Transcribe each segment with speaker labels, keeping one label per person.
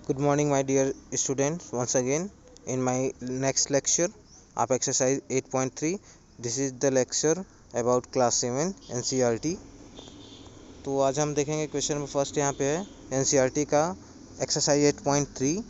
Speaker 1: Good morning, my dear students. Once again, in my next lecture of exercise 8.3, this is the lecture about class 7 NCERT. तो आज हम देखेंगे question number first यहाँ पे है NCERT का एक्सरसाइज 8.3.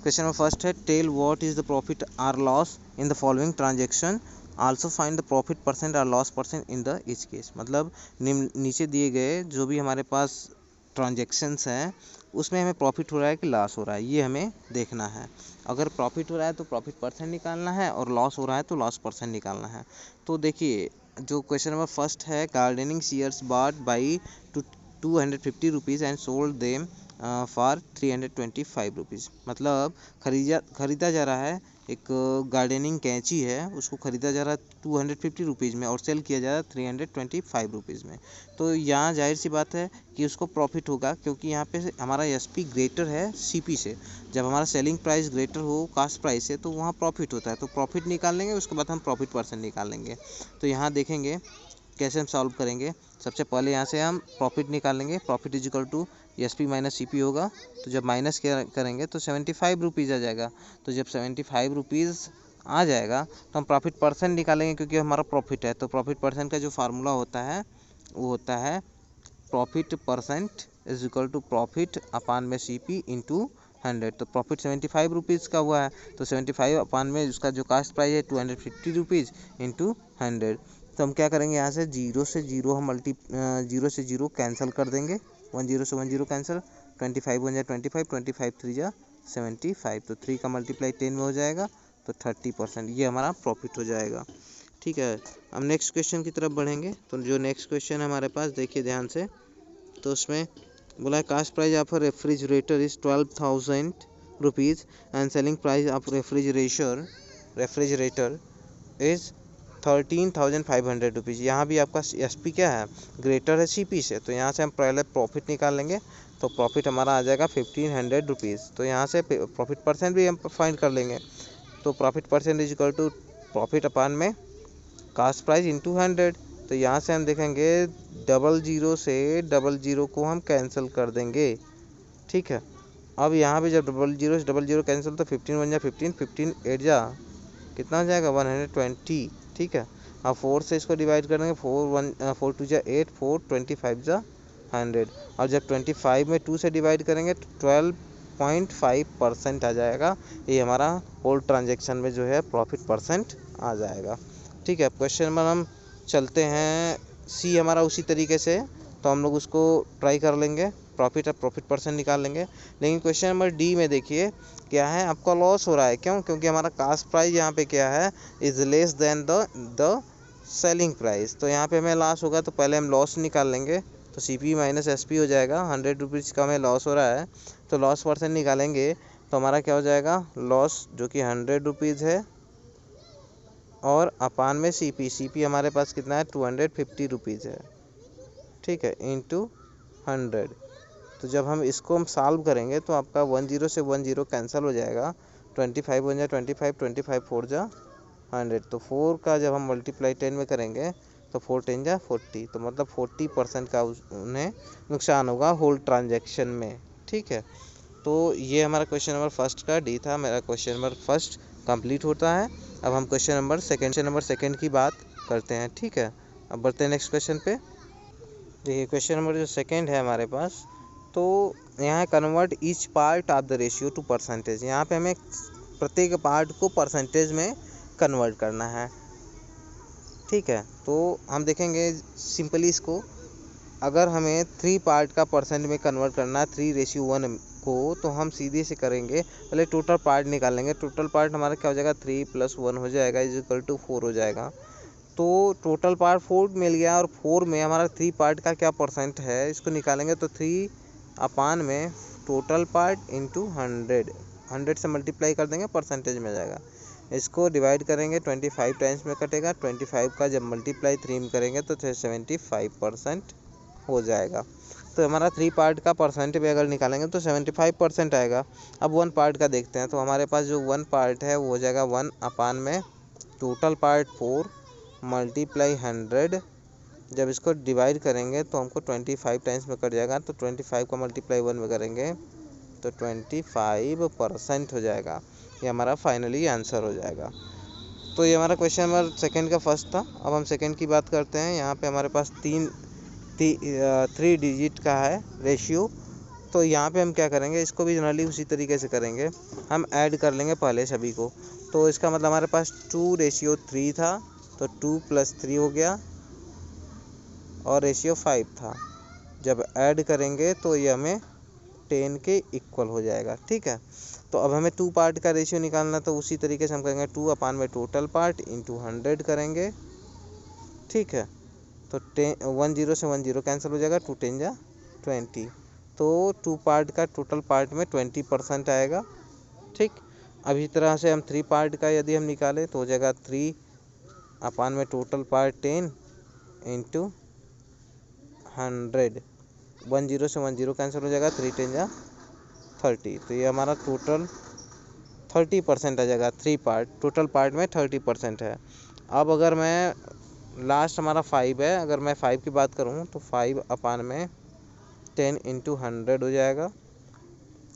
Speaker 1: क्वेश्चन नंबर फर्स्ट है tell what is the profit or loss in the following transaction, also find the profit percent or loss percent in the each case. मतलब नीचे दिए गए जो भी हमारे पास ट्रांजेक्शन्स हैं उसमें हमें प्रॉफिट हो रहा है कि लॉस हो रहा है, ये हमें देखना है. अगर प्रॉफिट हो रहा है तो प्रॉफिट परसेंट निकालना है और लॉस हो रहा है तो लॉस परसेंट निकालना है. तो देखिए जो क्वेश्चन नंबर फर्स्ट है, gardening shares bot by 250 rupees and sold them for 325 rupees. मतलब खरीदा जा रहा है, एक गार्डनिंग कैंची है उसको ख़रीदा जा रहा है 250 रुपीज़ में और सेल किया जा रहा है 325 रुपीज़ में. तो यहाँ जाहिर सी बात है कि उसको प्रॉफिट होगा, क्योंकि यहाँ पे हमारा एसपी ग्रेटर है सीपी से. जब हमारा सेलिंग प्राइस ग्रेटर हो कास्ट प्राइस से तो वहाँ प्रॉफिट होता है, तो प्रॉफिट निकाल लेंगे, उसके बाद हम प्रॉफिट परसेंट निकाल लेंगे. तो यहाँ देखेंगे कैसे हम सॉल्व करेंगे. सबसे पहले यहाँ से हम प्रॉफिट निकालेंगे. Profit is equal to SP minus CP होगा. तो जब माइनस करेंगे तो 75 रुपीज़ आ जाएगा. तो जब 75 रुपीज़ आ जाएगा तो हम प्रॉफिट परसेंट निकालेंगे, क्योंकि हमारा प्रॉफिट है. तो प्रॉफिट परसेंट का जो फार्मूला होता है वो होता है profit percent is equal to profit upon में सीपी इंटू 100. तो प्रॉफिट 75 रुपीज़ का हुआ है, तो 75 अपान में उसका जो कास्ट प्राइस है 250 रुपीज़ इंटू 100. तो हम क्या करेंगे, यहाँ से जीरो से जीरो कैंसिल कर देंगे. 10 से 10 कैंसिल, 25 1 जा 25, 25 3 जा 75. तो 3 का मल्टीप्लाई 10 में हो जाएगा तो 30%, ये हमारा प्रॉफिट हो जाएगा. ठीक है, अब नेक्स्ट क्वेश्चन की तरफ बढ़ेंगे. तो जो नेक्स्ट क्वेश्चन है हमारे पास, देखिए ध्यान से. तो उसमें बोला है cost price of refrigerator is 12,000 rupees and selling price of refrigerator is 13,500 rupees. यहाँ भी आपका एसपी क्या है, ग्रेटर है सीपी से. तो यहाँ से हम पहले प्रॉफिट निकाल लेंगे. तो प्रॉफिट हमारा आ जाएगा 1,500 रुपीज़. तो यहाँ से प्रॉफिट परसेंट भी हम फाइंड कर लेंगे. तो profit percent is equal to profit upon में कास्ट प्राइस इंटू 100. तो यहाँ से हम देखेंगे 00 से 00 को हम कैंसिल कर देंगे. ठीक है, अब यहाँ भी जब 00 से 00 कैंसिल तो 15 1 जा 15, 15 8 जा कितना हो जाएगा 120. ठीक है, अब 4 से इसको डिवाइड कर देंगे. 4 2 जा 8, 4 25 जा 100. और जब 25 में 2 से डिवाइड करेंगे तो 12.5% आ जाएगा. ये हमारा होल ट्रांजेक्शन में जो है प्रॉफिट परसेंट आ जाएगा. ठीक है, क्वेश्चन नंबर हम चलते हैं सी हमारा उसी तरीके से. तो हम लोग उसको ट्राई कर लेंगे, प्रॉफिट परसेंट निकाल लेंगे. लेकिन क्वेश्चन नंबर डी में देखिए क्या है, आपका लॉस हो रहा है. क्यों? क्योंकि हमारा कास्ट प्राइस यहाँ पे क्या है, is less than the selling price. तो यहाँ पे हमें लॉस होगा, तो पहले हम लॉस निकाल लेंगे. तो C P minus S P हो जाएगा. 100 रुपीज़ का हमें लॉस हो रहा है, तो लॉस परसेंट निकालेंगे. तो हमारा क्या हो जाएगा, लॉस जो कि 100 रुपीज़ है और अपान में सी पी हमारे पास कितना है 250 रुपीज़ है. ठीक है, इंटू 100. तो जब हम इसको सॉल्व करेंगे तो आपका 10 से 10 कैंसिल हो जाएगा. 25 1 जा 25, 25 4 जा 100. तो 4 का जब हम मल्टीप्लाई 10 में करेंगे तो 4 10 जा 40. तो मतलब 40% का उन्हें नुकसान होगा होल ट्रांजेक्शन में. ठीक है, तो ये हमारा क्वेश्चन नंबर फर्स्ट का डी था. मेरा क्वेश्चन नंबर फर्स्ट कंप्लीट होता है. अब हम क्वेश्चन नंबर सेकंड की बात करते हैं. ठीक है, अब बढ़ते हैं नेक्स्ट क्वेश्चन पे. देखिए क्वेश्चन नंबर जो सेकंड है हमारे पास, तो यहाँ convert each part of the ratio two percentage. यहाँ पे हमें प्रत्येक पार्ट को परसेंटेज में कन्वर्ट करना है. ठीक है, तो हम देखेंगे सिंपली इसको. अगर हमें 3 पार्ट का परसेंट में कन्वर्ट करना है 3:1 को, तो हम सीधे से करेंगे, पहले टोटल पार्ट निकालेंगे. टोटल पार्ट हमारा क्या हो जाएगा 3 + 1 हो जाएगा इज इक्वल टू 4 हो जाएगा. तो टोटल पार्ट 4 मिल गया और 4 में हमारा 3 पार्ट का क्या परसेंट है इसको निकालेंगे. तो 3 अपान में टोटल पार्ट इंटू 100 से मल्टीप्लाई कर देंगे, परसेंटेज में जाएगा. इसको डिवाइड करेंगे 25 टाइम्स में कटेगा. 25 का जब मल्टीप्लाई 3 में करेंगे तो 75% हो जाएगा. तो हमारा 3 पार्ट का परसेंट भी अगर निकालेंगे तो 75% आएगा. अब 1 पार्ट का देखते हैं. तो हमारे पास जो 1 पार्ट है वो हो जाएगा 1 अपान में टोटल पार्ट 4 मल्टीप्लाई 100. जब इसको डिवाइड करेंगे तो हमको 25 टाइम्स में कट जाएगा. तो 25 का मल्टीप्लाई 1 में करेंगे तो 25% हो जाएगा। ये हमारा फाइनली आंसर हो जाएगा। तो ये हमारा क्वेश्चन नंबर सेकंड का फर्स्ट था। अब हम सेकंड की बात करते हैं। यहाँ पे हमारे पास 3 डिजिट का है रेशियो। तो यहाँ पे हम क्या करेंगे, इसको भी जनरली उसी तरीके से करेंगे, हम ऐड कर लेंगे पहले सभी को। तो इसका मतलब हमारे पास 2:3 था, तो 2 + 3 हो गया, और रेशियो 5 था। जब ऐड करेंगे तो ये हमें 10 के इक्वल हो जाएगा। ठीक है, तो अब हमें 2 पार्ट का रेशियो निकालना, तो उसी तरीके से हम करेंगे 2 में टोटल पार्ट इंटू 100 करेंगे। ठीक है, तो 10 से 10 कैंसिल हो जाएगा, 2 10 जा 20, तो 2 पार्ट का टोटल पार्ट में 20% आएगा। ठीक, अब इस तरह से हम 3 पार्ट का यदि हम निकालें तो हो जाएगा 3 में टोटल पार्ट 10 इंटू 100। 10 से 10 कैंसिल हो जाएगा, 3 10 जा 30, तो ये हमारा टोटल 30% आ जाएगा। 3 पार्ट, टोटल पार्ट में 30% है। अब अगर मैं लास्ट हमारा 5 है, अगर मैं 5 की बात करूँ तो 5 में 10 इंटू 100 हो जाएगा।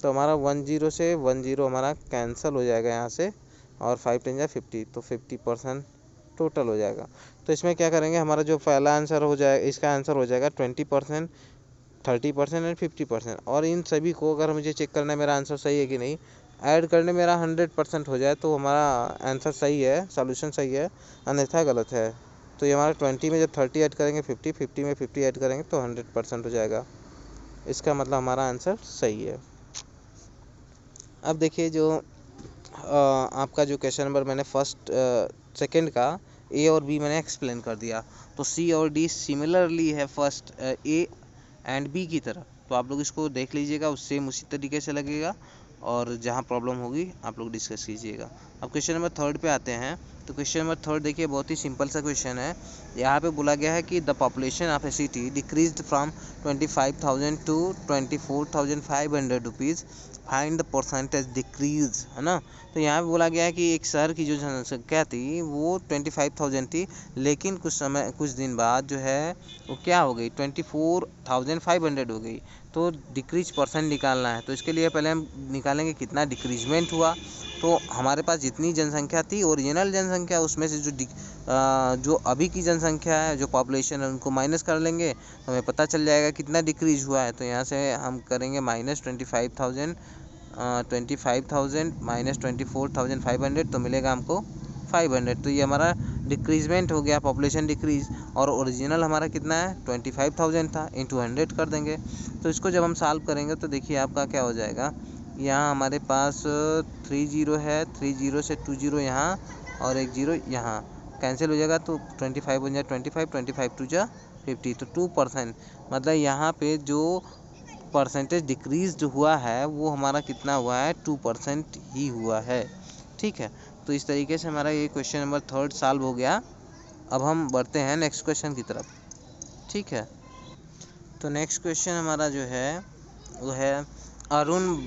Speaker 1: तो हमारा 10 से 10 हमारा कैंसिल हो जाएगा यहाँ से, और 5 10 जा 50, तो 50% टोटल हो जाएगा। तो इसमें क्या करेंगे, हमारा जो पहला आंसर हो जाएगा, इसका आंसर हो जाएगा 20%, 30% एंड 50%। और इन सभी को अगर मुझे चेक करना है मेरा आंसर सही है कि नहीं, ऐड करने मेरा 100% हो जाए तो हमारा आंसर सही है, सॉल्यूशन सही है, अन्यथा गलत है। तो ये हमारा 20 में जब 30 ऐड करेंगे 50, 50 में 50 ऐड करेंगे तो 100% हो जाएगा। इसका मतलब हमारा आंसर सही है। अब देखिए, जो आपका जो क्वेश्चन नंबर मैंने फर्स्ट सेकंड का ए और बी मैंने एक्सप्लेन कर दिया, तो सी और डी सिमिलरली है फर्स्ट ए एंड बी की तरह। तो आप लोग इसको देख लीजिएगा, उससे उसी तरीके से लगेगा, और जहाँ प्रॉब्लम होगी आप लोग डिस्कस कीजिएगा। अब क्वेश्चन नंबर थर्ड पे आते हैं। तो क्वेश्चन नंबर थर्ड देखिए, बहुत ही सिंपल सा क्वेश्चन है। यहाँ पे बोला गया है कि the population of a city decreased from 25,000 to 24,500 rupees, find the percentage decrease, है ना। तो यहाँ पे बोला गया है कि एक शहर की जो जनसंख्या थी वो 25,000 थी, लेकिन कुछ दिन बाद जो है वो क्या हो गई, 24,500 हो गई। तो डिक्रीज परसेंट निकालना है, तो इसके लिए पहले हम निकालेंगे कितना डिक्रीजमेंट हुआ। तो हमारे पास जितनी जनसंख्या थी ओरिजिनल जनसंख्या, उसमें से जो अभी की जनसंख्या है, जो पॉपुलेशन है, उनको माइनस कर लेंगे तो हमें पता चल जाएगा कितना डिक्रीज हुआ है। तो यहाँ से हम करेंगे माइनस 25,000 माइनस 24,500, तो मिलेगा हमको 500। तो ये हमारा डिक्रीजमेंट हो गया, पॉपुलेशन डिक्रीज, और ओरिजिनल हमारा कितना है 25,000 था, इंटू 100 कर देंगे। तो इसको जब हम सॉल्व करेंगे तो देखिए आपका क्या हो जाएगा, यहाँ हमारे पास 3 0 है, 3 0 से 2 0 यहाँ, और 1 0 यहाँ कैंसिल हो जाएगा, तो 25 बन जाए 25, 25 2 जा 50, तो 2%। मतलब यहाँ पे जो परसेंटेज डिक्रीज हुआ है वो हमारा कितना हुआ है, 2% ही हुआ है। ठीक है, तो इस तरीके से हमारा ये क्वेश्चन नंबर थर्ड सॉल्व हो गया। अब हम बढ़ते हैं नेक्स्ट क्वेश्चन की तरफ। ठीक है, तो नेक्स्ट क्वेश्चन हमारा जो है वो है, Arun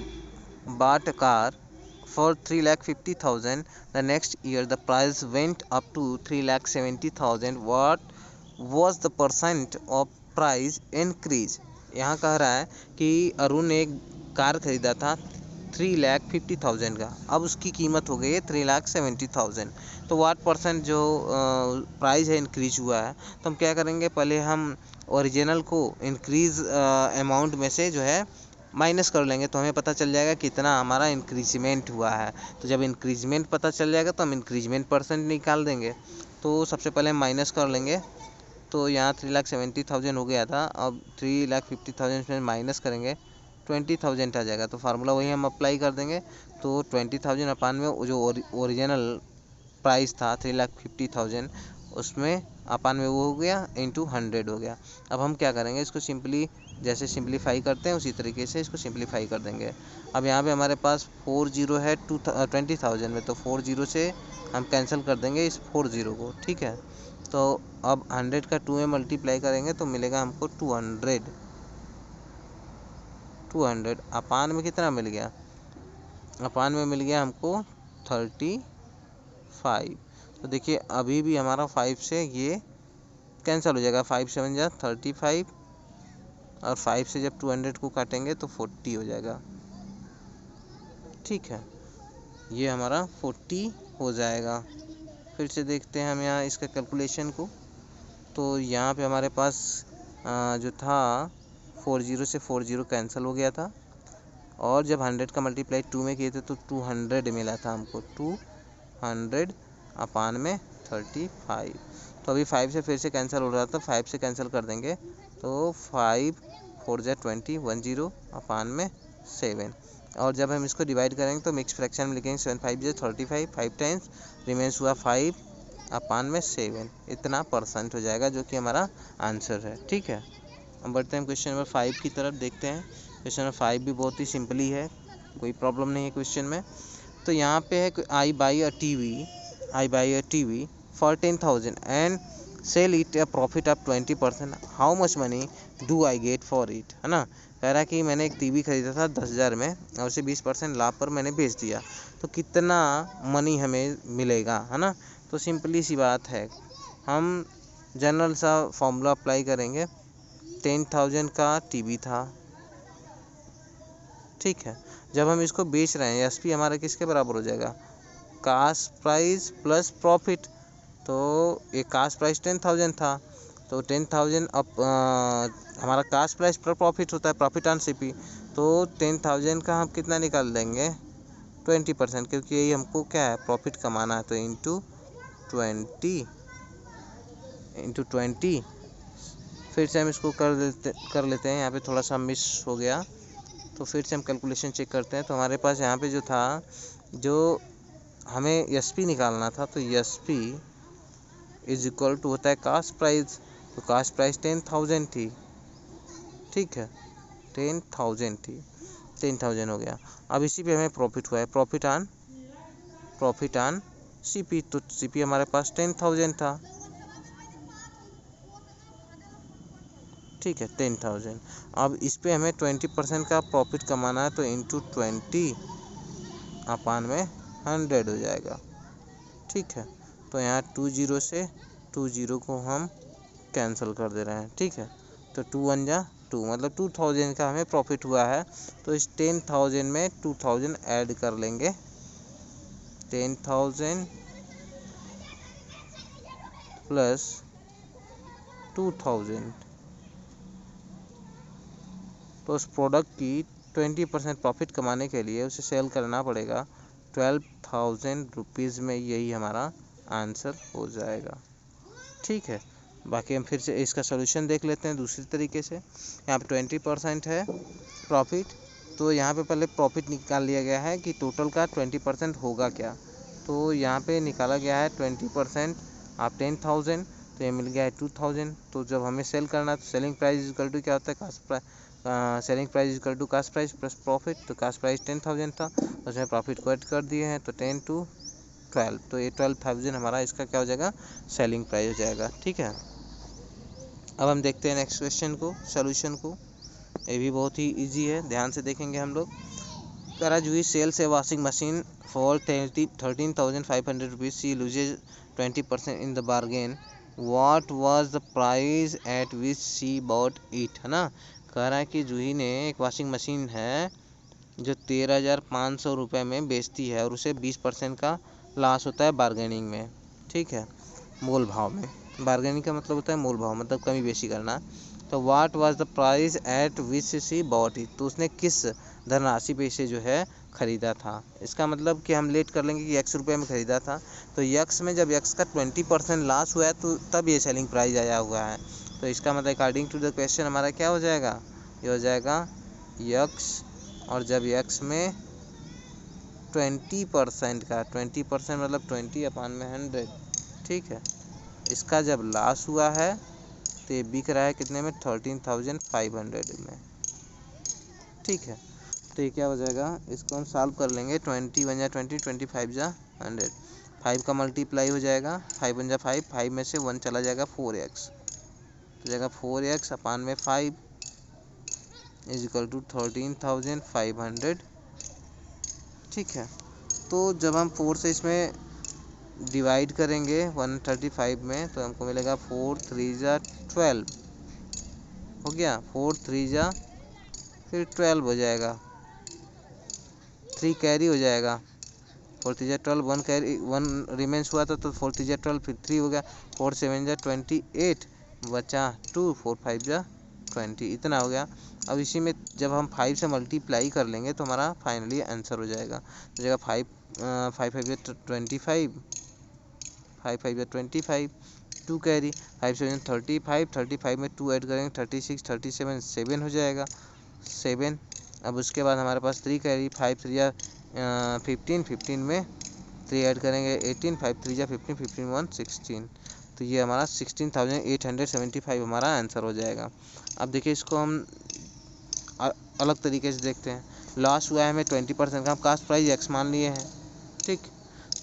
Speaker 1: bought a car for 3,50,000. The next year the price went up to 3,70,000. What was the percent of price increase? यहाँ कह रहा है कि अरुण ने एक कार खरीदा था 3,50,000 का, अब उसकी कीमत हो गई है 3,70,000। तो वाट परसेंट जो प्राइस है इंक्रीज हुआ है, तो हम क्या करेंगे, पहले हम ओरिजिनल को इंक्रीज अमाउंट में से जो है माइनस कर लेंगे, तो हमें पता चल जाएगा कितना हमारा इंक्रीजमेंट हुआ है। तो जब इंक्रीजमेंट पता चल जाएगा तो हम इंक्रीजमेंट परसेंट निकाल देंगे। तो सबसे पहले हम माइनस कर लेंगे, तो यहाँ 3,70,000 हो गया था, अब 3,50,000 में माइनस करेंगे 20,000 आ जाएगा। तो फार्मूला वही हम अप्लाई कर देंगे, तो 20,000 अपान में जो ओरिजिनल प्राइस था 3,50,000, उसमें अपान में वो हो गया इंटू 100 हो गया। अब हम क्या करेंगे, इसको सिंपली जैसे सिंप्लीफाई करते हैं उसी तरीके से इसको सिंप्लीफाई कर देंगे। अब यहाँ पे हमारे पास 4 0 है 20,000 में, तो 4 0 से हम कैंसिल कर देंगे इस 4 0 को। ठीक है, तो अब 100 का 2 में मल्टीप्लाई करेंगे तो मिलेगा हमको 200 अपान में कितना मिल गया, अपान में मिल गया हमको 35। तो देखिए अभी भी हमारा 5 से ये कैंसिल हो जाएगा, 5 7 जा 35, और 5 से जब 200 को काटेंगे तो 40 हो जाएगा। ठीक है, ये हमारा 40 हो जाएगा। फिर से देखते हैं हम यहाँ इसका कैलकुलेशन को। तो यहाँ पे हमारे पास जो था 40 से 40 कैंसिल हो गया था, और जब 100 का मल्टीप्लाई 2 में किए थे तो 200 मिला था हमको, 200 अपान में 35। तो अभी 5 से फिर से कैंसिल हो रहा था, 5 से कैंसिल कर देंगे तो 5 4 जा 20, 10 अपान में 7। और जब हम इसको डिवाइड करेंगे तो मिक्स फ्रैक्शन में लिखेंगे 7 5 जा 35, 5 टाइम्स रिमेंस हुआ 5 अपान में 7, इतना परसेंट हो जाएगा, जो कि हमारा आंसर है। ठीक है, अब बढ़ते हैं क्वेश्चन नंबर 5 की तरफ। देखते हैं क्वेश्चन नंबर 5 भी बहुत ही सिंपली है, कोई प्रॉब्लम नहीं है क्वेश्चन में। तो यहाँ पे है I buy a TV for 10,000 and sell it a profit of 20%, how much money do I get for it, है ना। कह रहा है कि मैंने एक टीवी खरीदा था 10,000 में और उसे 20% लाभ पर मैंने बेच दिया, तो कितना मनी हमें मिलेगा, है ना। तो सिंपली सी बात है, हम जनरल सा फॉर्मूला अप्लाई करेंगे। 10,000 का टीवी था, ठीक है। जब हम इसको बेच रहे हैं, एसपी हमारा किसके बराबर हो जाएगा, कास्ट प्राइस प्लस प्रॉफिट। तो ये कास्ट प्राइस 10,000 था, तो 10,000 अब हमारा कास्ट प्राइस पर प्रॉफिट होता है, प्रॉफिट ऑन सीपी। तो 10,000 का हम कितना निकाल देंगे, 20%, क्योंकि यही हमको क्या है, प्रॉफिट कमाना है। तो इंटू 20 फिर से हम इसको कर लेते हैं। यहाँ पे थोड़ा सा मिस हो गया, तो फिर से हम कैलकुलेशन चेक करते हैं। तो हमारे पास यहाँ पे जो था, जो हमें एसपी निकालना था, तो एसपी इज इक्वल टू होता है कास्ट प्राइस। तो कास्ट प्राइस 10,000 थी, ठीक है, 10,000 थी, 10,000 हो गया। अब इसी पे हमें प्रॉफिट हुआ है, प्रॉफिट ऑन सीपी। तो सीपी हमारे पास 10,000 था, ठीक है, 10,000। अब इस पे हमें 20% का प्रॉफिट कमाना है, तो इंटू 20 अपान में 100 हो जाएगा, ठीक है। तो यहाँ 20 से 20 को हम कैंसिल कर दे रहे हैं, ठीक है। तो 2 1 जा 2, मतलब 2,000 का हमें प्रॉफिट हुआ है। तो इस 10,000 में 2,000 ऐड कर लेंगे, 10,000 प्लस 2,000। तो उस प्रोडक्ट की 20% प्रॉफिट कमाने के लिए उसे सेल करना पड़ेगा 12,000 रुपीज़ में, यही हमारा आंसर हो जाएगा, ठीक है। बाकी हम फिर से इसका सॉल्यूशन देख लेते हैं दूसरी तरीके से। यहाँ पे 20% है प्रॉफिट, तो यहाँ पे पहले प्रॉफिट निकाल लिया गया है कि टोटल का 20% होगा क्या। तो यहाँ पे निकाला गया है 20% आप 10,000, तो ये मिल गया है 2,000। तो जब हमें सेल करना है, तो सेलिंग प्राइस इक्वल टू क्या होता है, cost price, selling price equal to cost price plus profit. तो कास्ट प्राइस 10,000 था, उसमें प्रॉफिट को ऐड कर दिए हैं, तो 10 to 12, तो ये 12,000 हमारा इसका क्या हो जाएगा, सेलिंग प्राइस हो जाएगा, ठीक है। अब हम देखते हैं नेक्स्ट क्वेश्चन को, सोल्यूशन को। ये भी बहुत ही इजी है, ध्यान से देखेंगे हम लोग। कराजुई sells a washing machine for 13,500 rupees, she loses 20% in the bargain, what was the price at which she bought it, है ना। कह रहा है कि जूही ने एक वॉशिंग मशीन है जो 13,500 रुपये में बेचती है, और उसे 20% का लॉस होता है बार्गेनिंग में, ठीक है, मोल भाव में। बार्गेनिंग का मतलब होता है मोल भाव, मतलब कमी बेशी करना। तो what was the price at which she bought it, तो उसने किस धनराशि पे इसे जो है ख़रीदा था। इसका मतलब कि हम लेट कर लेंगे कि x रुपये में ख़रीदा था, तो x में जब x का 20% लॉस हुआ है, तो तब ये सेलिंग प्राइस आया हुआ है। तो इसका मतलब अकॉर्डिंग टू द क्वेश्चन हमारा क्या हो जाएगा, ये हो जाएगा x, और जब x में 20% का, 20% मतलब 20 अपान में 100, ठीक है, इसका जब लॉस हुआ है तो ये बिक रहा है कितने में, 13,500 में, ठीक है। तो ये क्या हो जाएगा, इसको हम सॉल्व कर लेंगे। 20 1 जा 20, 25 जा 100, 5 का मल्टीप्लाई हो जाएगा, 5 1 जा 5, 5 में से 1 चला जाएगा, 4x हो जाएगा, 4x अपान में 5 इज इक्वल टू 13,500, ठीक है। तो जब हम 4 से इसमें डिवाइड करेंगे 135 में, तो हमको मिलेगा 4 3 जा 12 हो गया, 4 3 जा फिर 12 हो जाएगा, 3 कैरी हो जाएगा, 4 3 जा 12, 1 कैरी 1 रिमेंस हुआ था तो 4 3 जा 12, फिर 3 हो गया, 4 7 जा 28, बचा 2, 4 5 जा 20, इतना हो गया। अब इसी में जब हम 5 से मल्टीप्लाई कर लेंगे तो हमारा फाइनली आंसर हो जाएगा। तो जगह 5 5 5 जा 25, 5 5 जा 25, 2 कैरी, 5 7 35, 35 में 2 ऐड करेंगे 36, 37 7 हो जाएगा 7। अब उसके बाद हमारे पास 3 कैरी, 5 3 जा 15, 15 में 3 ऐड करेंगे 18, 5 3 जा 15, 15 1 16, तो ये हमारा 16,875 हमारा आंसर हो जाएगा। अब देखिए इसको हम अलग तरीके से देखते हैं। लॉस हुआ है हमें 20% का, हम कास्ट प्राइस एक्स मान लिए हैं, ठीक।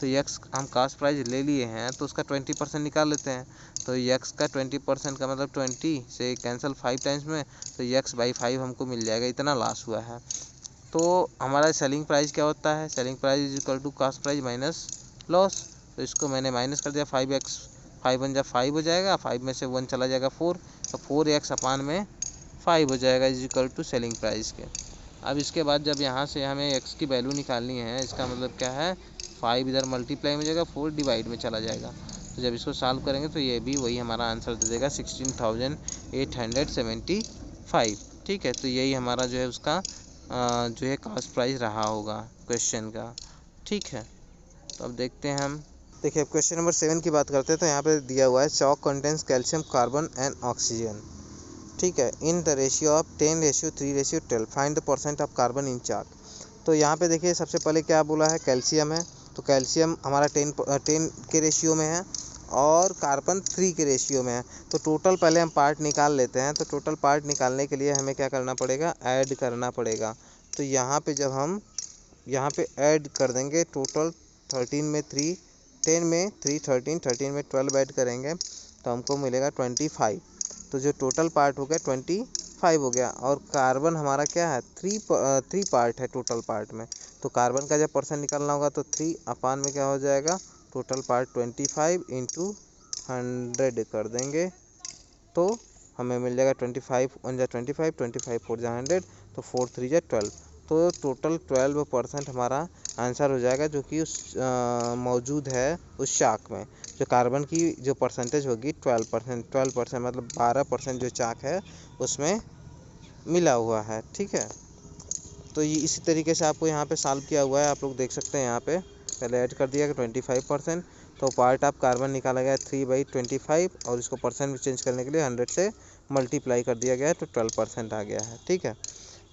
Speaker 1: तो एक्स हम कास्ट प्राइस ले लिए हैं तो उसका 20% निकाल लेते हैं। तो एक्स का 20% का मतलब 20 से कैंसिल 5 टाइम्स में, तो एक्स बाई 5 हमको मिल जाएगा, इतना लॉस हुआ है। तो हमारा सेलिंग प्राइस क्या होता है, selling price is equal to cost price minus loss. तो इसको मैंने माइनस कर दिया, 5x 5 1 जा 5 हो जाएगा, 5 में से 1 चला जाएगा 4, तो 4x अपान में 5 हो जाएगा is equal to selling price के। अब इसके बाद जब यहाँ से हमें x की वैल्यू निकालनी है, इसका मतलब क्या है, 5 इधर मल्टीप्लाई में जाएगा, 4 डिवाइड में चला जाएगा। तो जब इसको सॉल्व करेंगे तो ये भी वही हमारा आंसर दे देगा 16,875, ठीक है। तो यही हमारा जो है उसका जो है कास्ट प्राइस रहा होगा क्वेश्चन का, ठीक है। तो अब देखते हैं हम, देखिए अब क्वेश्चन नंबर 7 की बात करते हैं। तो यहाँ पे दिया हुआ है chalk contains calcium, carbon and oxygen, ठीक है, in the ratio of 10:3:12, find the percent of carbon in chalk. तो यहाँ पे देखिए सबसे पहले क्या बोला है, कैल्शियम है, तो कैल्शियम हमारा 10 के रेशियो में है और कार्बन 3 के रेशियो में है। तो टोटल पहले हम पार्ट निकाल लेते हैं। तो टोटल पार्ट निकालने के लिए हमें क्या करना पड़ेगा, ऐड करना पड़ेगा। तो यहाँ पे जब हम यहाँ पे ऐड कर देंगे, टोटल 13 में 3, 10 में 3 13, 13 में 12 ऐड करेंगे तो हमको मिलेगा 25। तो जो टोटल पार्ट हो गया 25 हो गया। और कार्बन हमारा क्या है, 3 पार्ट है टोटल पार्ट में। तो कार्बन का जब परसेंट निकालना होगा तो 3 अपान में क्या हो जाएगा, टोटल पार्ट 25 इंटू 100 कर देंगे तो हमें मिल जाएगा 25 1 जा 25, 25 4 जा 100, तो 4 3 जा 12। तो टोटल 12% हमारा आंसर हो जाएगा, जो कि उस मौजूद है उस चाक में। जो कार्बन की जो परसेंटेज होगी 12% मतलब 12% जो चाक है उसमें मिला हुआ है, ठीक है। तो ये इसी तरीके से आपको यहाँ पे सॉल्व किया हुआ है, आप लोग देख सकते हैं। यहाँ पे पहले ऐड कर दिया कि 25%, तो पार्ट ऑफ कार्बन निकाला गया 3/25 और इसको परसेंट में चेंज करने के लिए 100 से मल्टीप्लाई कर दिया गया है, तो 12% आ गया है, ठीक है।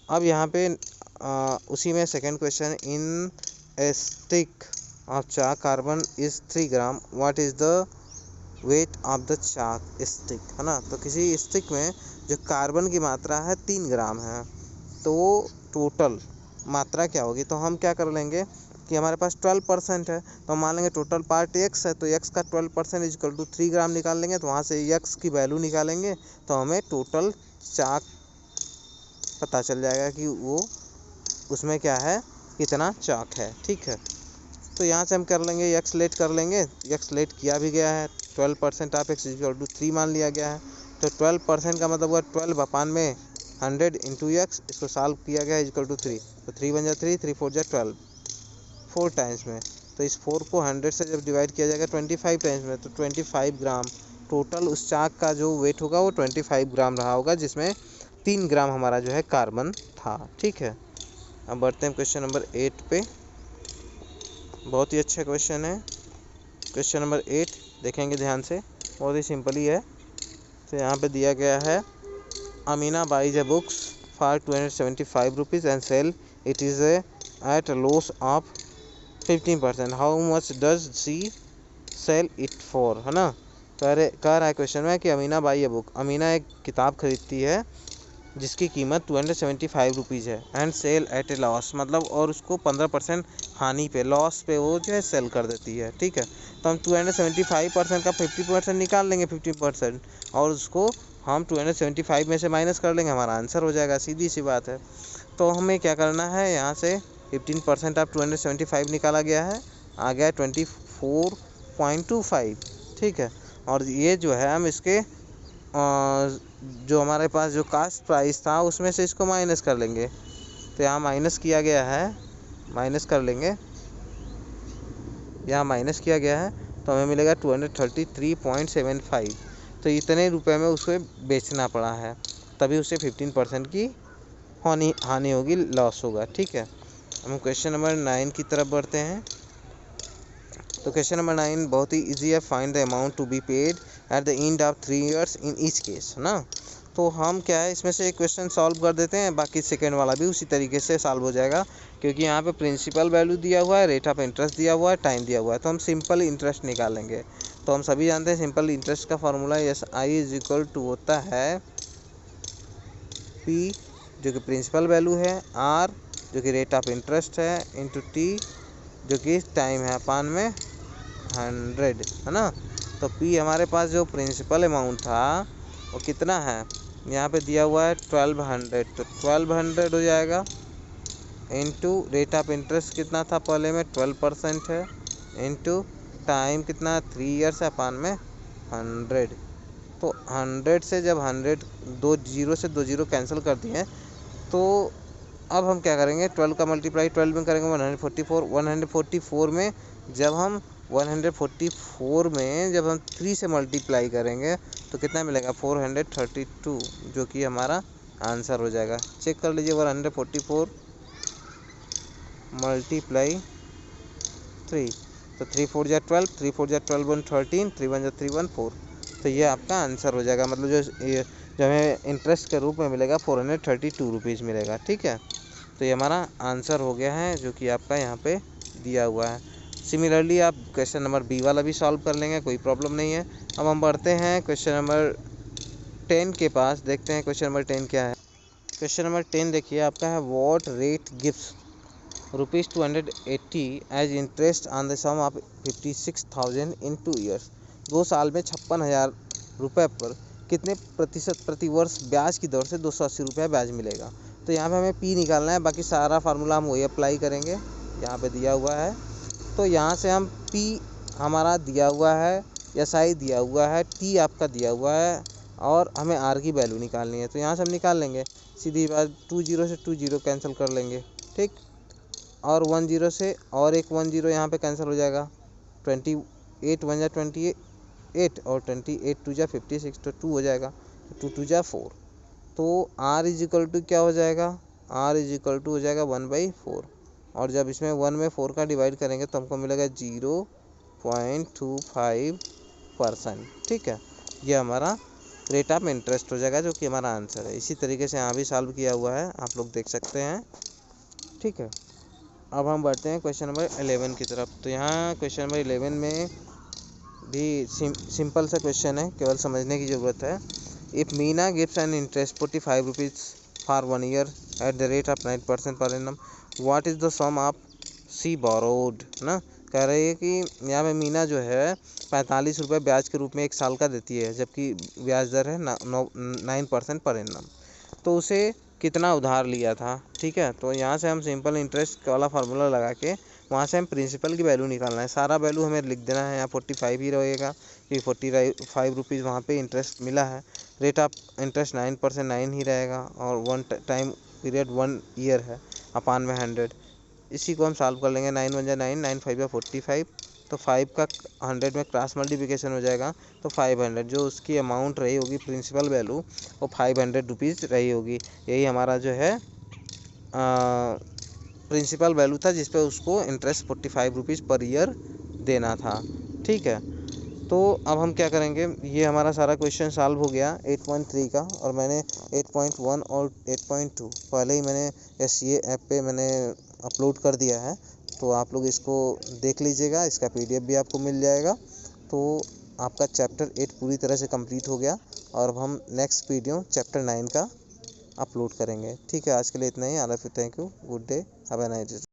Speaker 1: अब यहाँ पे उसी में second question, in a stick of chalk carbon is 3 gram, what is the weight of the chalk stick, है ना। तो किसी स्टिक में जो कार्बन की मात्रा है 3 ग्राम है, तो टोटल मात्रा क्या होगी। तो हम क्या कर लेंगे कि हमारे पास 12% है, तो हम मान लेंगे टोटल पार्ट x है, तो x का 12% इज इक्वल टू 3 ग्राम निकाल लेंगे। तो वहाँ से x की वैल्यू निकालेंगे तो हमें टोटल चाक पता चल जाएगा कि वो उसमें क्या है, कितना चाक है, ठीक है। तो यहाँ से हम कर लेंगे x लेट कर लेंगे, x लेट किया भी गया है, 12% of x is equal to 3 मान लिया गया है। तो 12% का मतलब हुआ 12 अपान में 100 इंटू एक्स, इसको सॉल्व किया गया इक्वल टू 3, तो 3 1 जा 3, 3 4 जा 12, 4 टाइम्स में। तो इस 4 को 100 से जब डिवाइड किया जाएगा 25 टाइम्स में, तो 25 ग्राम टोटल उस चाक का जो वेट होगा वो 25 ग्राम रहा होगा, जिसमें 3 ग्राम हमारा जो है कार्बन था, ठीक है। अब बढ़ते हैं क्वेश्चन नंबर 8 पे। बहुत ही अच्छा क्वेश्चन है क्वेश्चन नंबर 8, देखेंगे ध्यान से, बहुत ही सिंपल ही है। तो यहाँ पे दिया गया है, Amina buys a books for 275 rupees and sell it is at a loss of 15%. How much does she sell it for, है ना। कह रहा है क्वेश्चन में कि Amina buy a book, Amina एक किताब खरीदती है जिसकी कीमत 275 रुपीज़ है, and sell at a loss, मतलब और उसको 15% हानि पे, लॉस पे वो जो है सेल कर देती है, ठीक है। तो हम 275% का 50% निकाल लेंगे, 50%, और उसको हम 275 में से माइनस कर लेंगे, हमारा आंसर हो जाएगा, सीधी सी बात है। तो हमें क्या करना है, यहाँ से 15% ऑफ 275 निकाला गया है, आ गया 24.25, ठीक है। और ये जो है हम इसके जो हमारे पास जो कास्ट प्राइस था उसमें से इसको माइनस कर लेंगे। तो यहाँ माइनस किया गया है माइनस कर लेंगे, यहाँ माइनस किया गया है तो हमें मिलेगा 233.75। तो इतने रुपए में उसको बेचना पड़ा है, तभी उसे 15% की हानि होगी, लॉस होगा। ठीक है, हम क्वेश्चन नंबर 9 की तरफ बढ़ते हैं। तो क्वेश्चन नंबर 9 बहुत ही इजी है। Find the amount to be paid at the end of 3 years in each case, है ना। तो हम क्या है, इसमें से एक क्वेश्चन सॉल्व कर देते हैं, बाकी सेकंड वाला भी उसी तरीके से सॉल्व हो जाएगा, क्योंकि यहाँ पे प्रिंसिपल वैल्यू दिया हुआ है, रेट ऑफ इंटरेस्ट दिया हुआ है, टाइम दिया हुआ है। तो हम सिंपल इंटरेस्ट निकालेंगे। तो हम सभी जानते हैं सिंपल इंटरेस्ट का formula SI is equal to होता है P जो कि प्रिंसिपल वैल्यू है, R जो कि रेट ऑफ इंटरेस्ट है, इंटू T जो कि टाइम है, अपान में 100, है ना। तो P हमारे पास जो प्रिंसिपल अमाउंट था वो कितना है, यहाँ पे दिया हुआ है 1200, तो 1200 हो जाएगा, इंटू रेट ऑफ इंटरेस्ट कितना था पहले में 12% है, इंटू टाइम कितना 3 years है, अपान में 100। तो 100 से जब 100 दो जीरो से दो जीरो कैंसिल कर दिए, तो अब हम क्या करेंगे, 12 का मल्टीप्लाई 12 में करेंगे 144 में जब हम 3 से मल्टीप्लाई करेंगे तो कितना मिलेगा 432, जो कि हमारा आंसर हो जाएगा। चेक कर लीजिए, 144 मल्टीप्लाई 3, तो 3 4 जा 12, 3 4 जा 12 1 13, 3 1 जा 3 1 4। तो ये आपका आंसर हो जाएगा, मतलब जो हमें इंटरेस्ट के रूप में मिलेगा 432 रुपीज़ मिलेगा। ठीक है, तो ये हमारा आंसर हो गया है, जो कि आपका यहाँ पे दिया हुआ है। सिमिलरली आप क्वेश्चन नंबर बी वाला भी सॉल्व कर लेंगे, कोई प्रॉब्लम नहीं है। अब हम बढ़ते हैं क्वेश्चन नंबर 10 के पास, देखते हैं क्वेश्चन नंबर 10 क्या है। क्वेश्चन नंबर 10 देखिए आपका है, what rate gives ₹280 as interest on the sum of 56,000 in 2 years। 2 साल में 56,000 रुपये पर कितने प्रतिशत प्रति वर्ष ब्याज की दर से 280 रुपये ब्याज मिलेगा। तो यहाँ पे हमें P निकालना है, बाकी सारा फार्मूला हम वही अप्लाई करेंगे, यहाँ पे दिया हुआ है। तो यहाँ से हम P हमारा दिया हुआ है, SI दिया हुआ है, T आपका दिया हुआ है, और हमें R की वैल्यू निकालनी है। तो यहाँ से हम निकाल लेंगे, सीधी बात 20 से 20 कैंसिल कर लेंगे, ठीक, और 10 से और एक 10 यहाँ पे कैंसिल हो जाएगा, 28 1 जा 28 और 28 2 जा 56, तो 2 हो जाएगा, 2 2 जा 4। तो R इज इक्वल टू क्या हो जाएगा, R इज इक्वल टू हो जाएगा 1/4, और जब इसमें 1 में 4 का डिवाइड करेंगे तो हमको मिलेगा 0.25%। ठीक है, ये हमारा रेट ऑफ इंटरेस्ट हो जाएगा, जो कि हमारा आंसर है। इसी तरीके से यहाँ भी सॉल्व किया हुआ है, आप लोग देख सकते हैं। ठीक है, अब हम बढ़ते हैं क्वेश्चन नंबर 11 की तरफ। तो यहाँ क्वेश्चन नंबर 11 में भी सिंपल सा क्वेश्चन है, केवल समझने की ज़रूरत है। If Meena gives an interest 45 rupees for 1 year at the rate of 9% per annum, what is the sum of she borrowed, ना। कह रही है कि यहाँ पे मीना जो है 45 रुपये ब्याज के रूप में 1 साल का देती है, जबकि ब्याज दर है 9% पर एनम। तो उसे कितना उधार लिया था। ठीक है, तो यहाँ से हम सिंपल इंटरेस्ट वाला फार्मूला लगा के वहाँ से हम प्रिंसिपल की वैल्यू निकालना है। सारा वैल्यू हमें लिख देना है, यहाँ 45 ही रहेगा, कि 45 रुपीज़ वहाँ पे इंटरेस्ट मिला है। रेट ऑफ इंटरेस्ट 9% 9 ही रहेगा, और 1 टाइम पीरियड 1 year है, अपान में 100। इसी को हम सॉल्व कर लेंगे, 9 1 जा 9, 9 5 जा 45, तो 5 का 100 में क्रॉस मल्टीप्लिकेशन हो जाएगा, तो 500 जो उसकी अमाउंट रही होगी प्रिंसिपल वैल्यू, वो 500 रुपीज़ रही होगी। यही हमारा जो है प्रिंसिपल वैल्यू था, जिस पे उसको इंटरेस्ट 45 रुपीज़ पर ईयर देना था। ठीक है, तो अब हम क्या करेंगे, ये हमारा सारा क्वेश्चन सॉल्व हो गया 8.3 का, और मैंने 8.1 और 8.2 पहले ही मैंने SCA ऐप पे मैंने अपलोड कर दिया है, तो आप लोग इसको देख लीजिएगा, इसका PDF भी आपको मिल जाएगा। तो आपका चैप्टर 8 पूरी तरह से कंप्लीट हो गया, और अब हम नेक्स्ट वीडियो चैप्टर 9 का अपलोड करेंगे। ठीक है, आज के लिए इतना ही। I love you, thank you, good day, have a nice day.